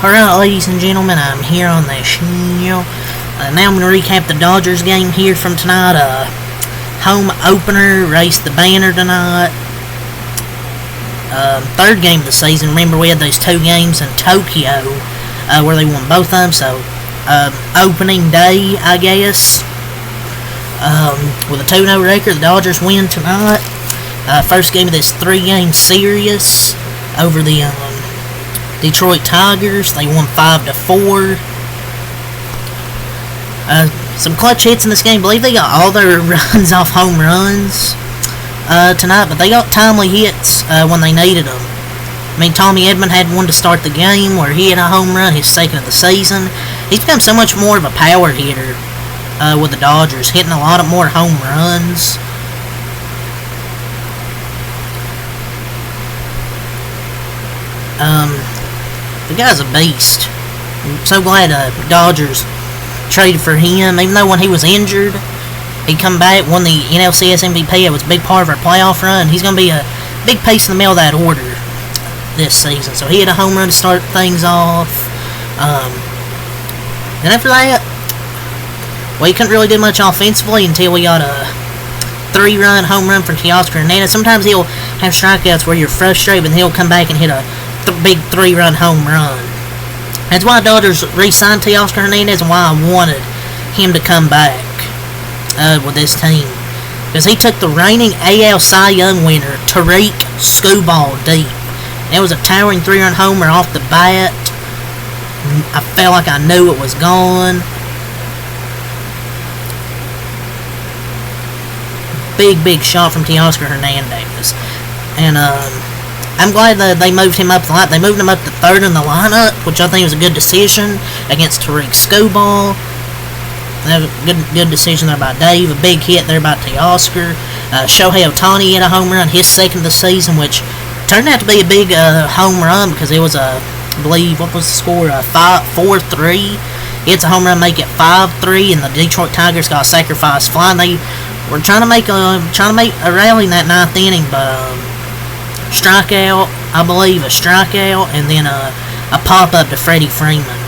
Alright, ladies and gentlemen, I'm here on the show. Now I'm going to recap the Dodgers game here from tonight. Home opener, raced the banner tonight. Third game of the season. Remember, we had those two games in Tokyo where they won both of them. So, opening day, I guess. With a 2-0 record, the Dodgers win tonight. First game of this 3-game series over the Detroit Tigers. They won 5-4. Some clutch hits in this game. I believe they got all their runs off home runs tonight, but they got timely hits when they needed them. I mean, Tommy Edman had one to start the game where he had a home run, his second of the season. He's become so much more of a power hitter with the Dodgers, hitting a lot of more home runs. The guy's a beast. I'm so glad Dodgers traded for him, even though when he was injured, he come back, won the NLCS MVP. It was a big part of our playoff run. He's going to be a big piece in the middle of that order this season. So he had a home run to start things off. And after that, well, he couldn't really do much offensively until we got a 3-run home run from Teoscar Hernandez. Sometimes he'll have strikeouts where you're frustrated, and he'll come back and hit a big 3-run home run. That's why Dodgers re-signed Teoscar Hernandez and why I wanted him to come back with this team. Because he took the reigning AL Cy Young winner, Tarik Skubal, deep. And it was a towering 3-run homer off the bat. I felt like I knew it was gone. Big shot from Teoscar Hernandez. And I'm glad that they moved him up the line. They moved him up to third in the lineup, which I think was a good decision against Tarik Skubal. That was a good decision there by Dave. A big hit there by Teoscar. Shohei Ohtani had a home run, his second of the season, which turned out to be a big home run because it was I believe, what was the score? 4-3. It's a home run, make it 5-3, and the Detroit Tigers got a sacrifice fly. They were trying to make a rally in that 9th inning, but strikeout, I believe, a strikeout, and then a pop-up to Freddie Freeman.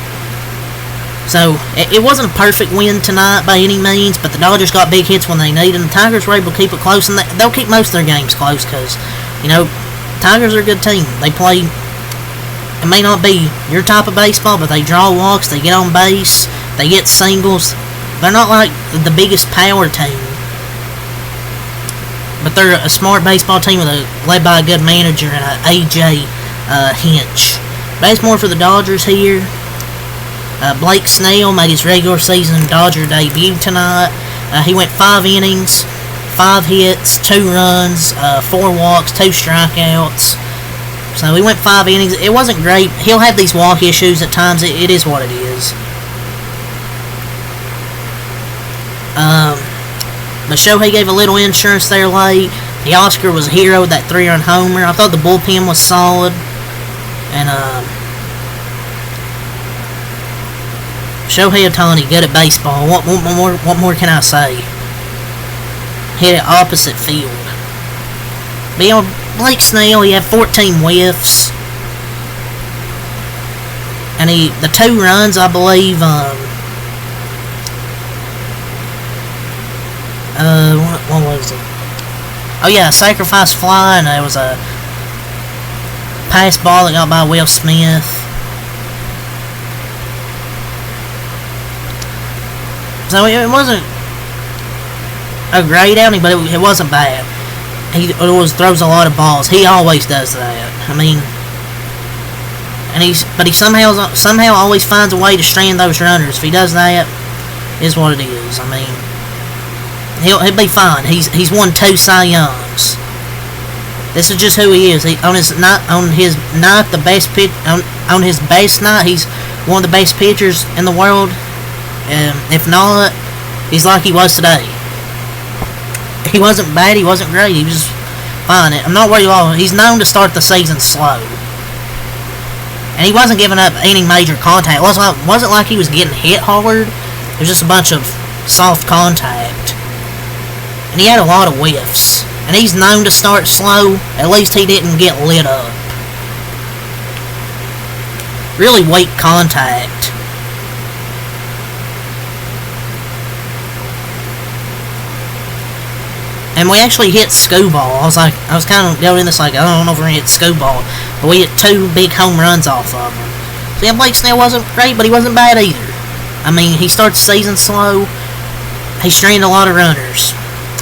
So, it wasn't a perfect win tonight by any means, but the Dodgers got big hits when they needed them. The Tigers were able to keep it close, and they'll keep most of their games close because, Tigers are a good team. They play, it may not be your type of baseball, but they draw walks, they get on base, they get singles. They're not like the biggest power team, but they're a smart baseball team led by a good manager and A.J. Hinch. Base more for the Dodgers here. Blake Snell made his regular season Dodger debut tonight. He went 5 innings, 5 hits, 2 runs, 4 walks, 2 strikeouts. So he went 5 innings. It wasn't great. He'll have these walk issues at times. It is what it is. But Shohei gave a little insurance there late. Teoscar was a hero with that 3-run homer. I thought the bullpen was solid. And Shohei Ohtani, good at baseball. What more can I say? Hit it opposite field. But Blake Snell, he had 14 whiffs. And the 2 runs, I believe, what was it? Oh yeah, sacrifice fly, and it was a pass ball that got by Will Smith. So it wasn't a great outing, but it wasn't bad. He always throws a lot of balls. He always does that. I mean, but he somehow always finds a way to strand those runners. If he does that, is what it is. I mean, he'll be fine. He's won 2 Cy Youngs. This is just who he is. On his best night, he's one of the best pitchers in the world. If not, he's like he was today. He wasn't bad, he wasn't great, he was just fine. I'm not worried at all. He's known to start the season slow. And he wasn't giving up any major contact. It wasn't like he was getting hit hard. It was just a bunch of soft contact. And he had a lot of whiffs. And he's known to start slow. At least he didn't get lit up. really weak contact. And we actually hit Skubal. I was kind of going in this like, I don't know if we're going to hit Skubal. But we hit 2 big home runs off of him. So yeah, Blake Snell wasn't great, but he wasn't bad either. I mean, he started the season slow. He strained a lot of runners.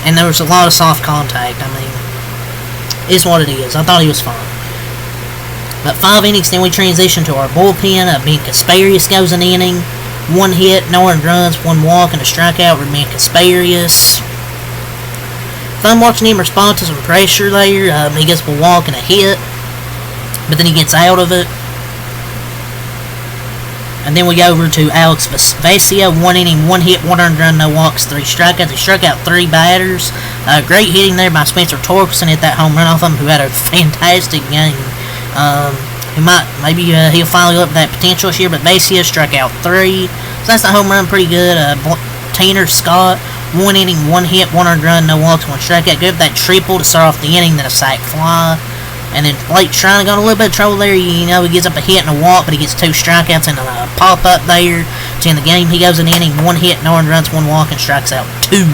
And there was a lot of soft contact. I mean, it's what it is. I thought he was fine. But 5 innings, then we transition to our bullpen. Ben Kasparius goes an inning. 1 hit, no earned runs, 1 walk, and a strikeout for Ben Kasparius. Fun watching him respond to some pressure there. He gets a walk and a hit, but then he gets out of it. And then we go over to Alex Vesia. 1 inning, 1 hit, 1 earned run, no walks, 3 strikeouts. He struck out 3 batters. Great hitting there by Spencer Torkelson at that home run off him, who had a fantastic game. He'll finally look at that potential this year, but Vesia struck out 3. So that's the home run, pretty good. Tanner Scott. 1 inning, 1 hit, 1 earned run, no walks, 1 strikeout. Give that triple to start off the inning, then a sac fly. And then Blake's trying to go in a little bit of trouble there. You know, he gets up a hit and a walk, but he gets 2 strikeouts and a pop-up there to end the game. He goes an inning, 1 hit, no earned runs, 1 walk, and strikes out 2.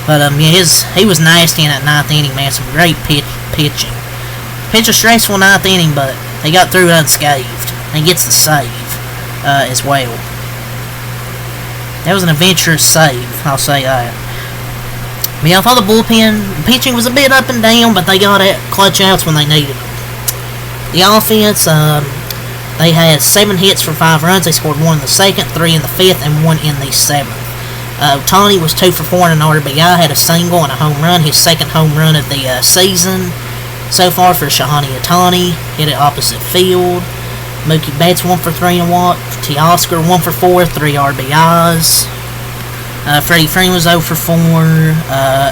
But, he was nasty in that 9th inning, man. Some great pitching. Pitched a stressful 9th inning, but he got through unscathed. And he gets the save as well. That was an adventurous save, I'll say that. But yeah, I thought the bullpen pitching was a bit up and down, but they got it clutch outs when they needed them. The offense, they had 7 hits for 5 runs. They scored 1 in the 2nd, 3 in the 5th, and 1 in the 7th. Ohtani was 2 for 4 and an RBI, had a single and a home run, his 2nd home run of the season so far for Shohei Ohtani. Hit it opposite field. Mookie Betts 1 for 3 and a walk. Teoscar 1 for 4, 3 RBIs. Freddie Freeman was 0 for 4.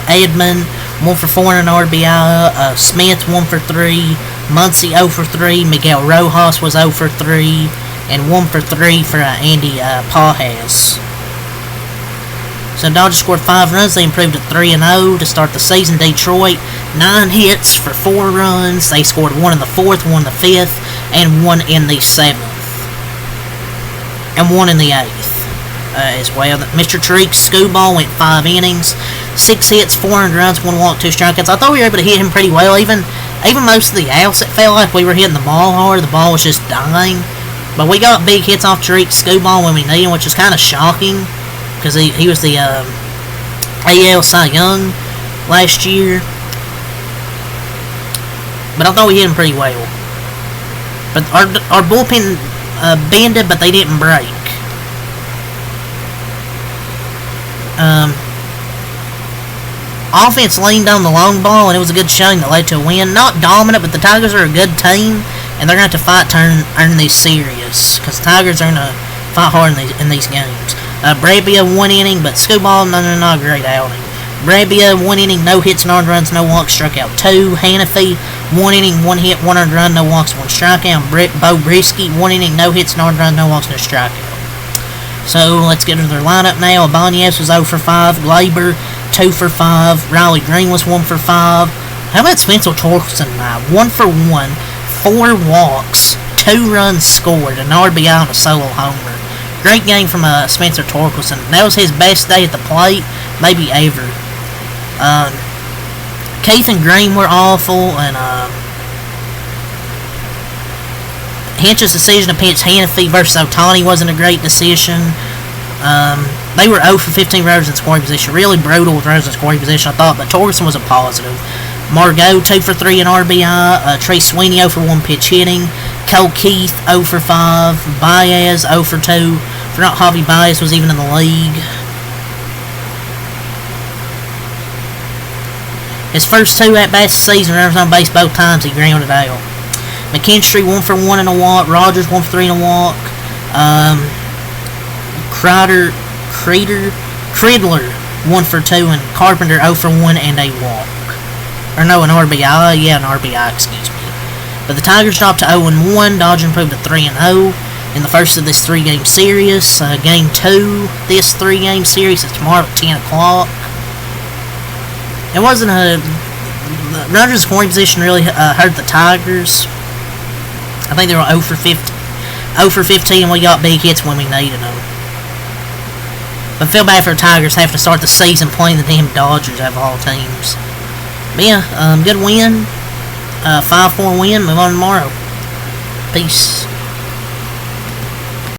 Edman 1 for 4 and an RBI. Smith 1 for 3. Muncy 0 for 3. Miguel Rojas was 0 for 3. And 1 for 3 for Andy Pages. So Dodgers scored 5 runs. They improved to 3-0 to start the season. Detroit 9 hits for 4 runs. They scored 1 in the 4th, 1 in the 5th, and 1 in the 7th. And 1 in the 8th as well. Mr. Tariq Skubal went 5 innings, 6 hits, 4 runs, 1 walk, 2 strikeouts. I thought we were able to hit him pretty well. Even most of the outs, it felt like we were hitting the ball hard. The ball was just dying. But we got big hits off Tariq Skubal when we needed him, which was kind of shocking. Because he was the AL Cy Young last year. But I thought we hit him pretty well. But our bullpen bended, but they didn't break. Offense leaned on the long ball, and it was a good showing that led to a win. Not dominant, but the Tigers are a good team, and they're going to have to fight to earn these series. Because the Tigers are going to fight hard in these games. Bravia 1 inning, but Skubal, not a great outing. Bravia 1 inning, no hits, no earned runs, no walks, struck out 2. Hannafy 1 inning, 1 hit, 1 earned run, no walks, 1 strikeout. Bo Brisky 1 inning, no hits, no earned runs, no walks, no strikeout. So let's get into their lineup now. Ibanez was 0 for 5. Glaber 2 for 5. Riley Green was 1 for 5. How about Spencer Torkelson tonight? 1 for 1. 4 walks, 2 runs scored, an RBI and a solo homer. Great game from Spencer Torkelson. That was his best day at the plate, maybe ever. Keith and Green were awful, and Hinch's decision to pitch Hannafy versus Ohtani wasn't a great decision. They were 0 for 15 runners in scoring position. Really brutal with runners in scoring position, I thought, but Torkelson was a positive. Margot 2 for 3 in RBI. Trey Sweeney 0 for 1 pitch hitting. Cole Keith 0 for 5. Baez 0 for 2. Forgot Javi Baez was even in the league. His first 2 at-bats of the season, runners on base both times, he grounded out. McKinstry 1 for 1 and a walk. Rogers 1 for 3 and a walk. Cridler 1 for 2, and Carpenter 0 for 1 and a walk. Or no, an RBI. Yeah, an RBI, excuse me. But the Tigers dropped to 0-1. Dodgers improved to 3-0 in the first of this 3-game series. Game 2, this 3-game series is tomorrow at 10 o'clock. It wasn't a... Rogers' scoring position really hurt the Tigers. I think they were 0 for 15. 0 for 15, we got big hits when we needed them. But I feel bad for the Tigers having to start the season playing the damn Dodgers out of all teams. But yeah, good win. 5-4 win. Move on tomorrow. Peace.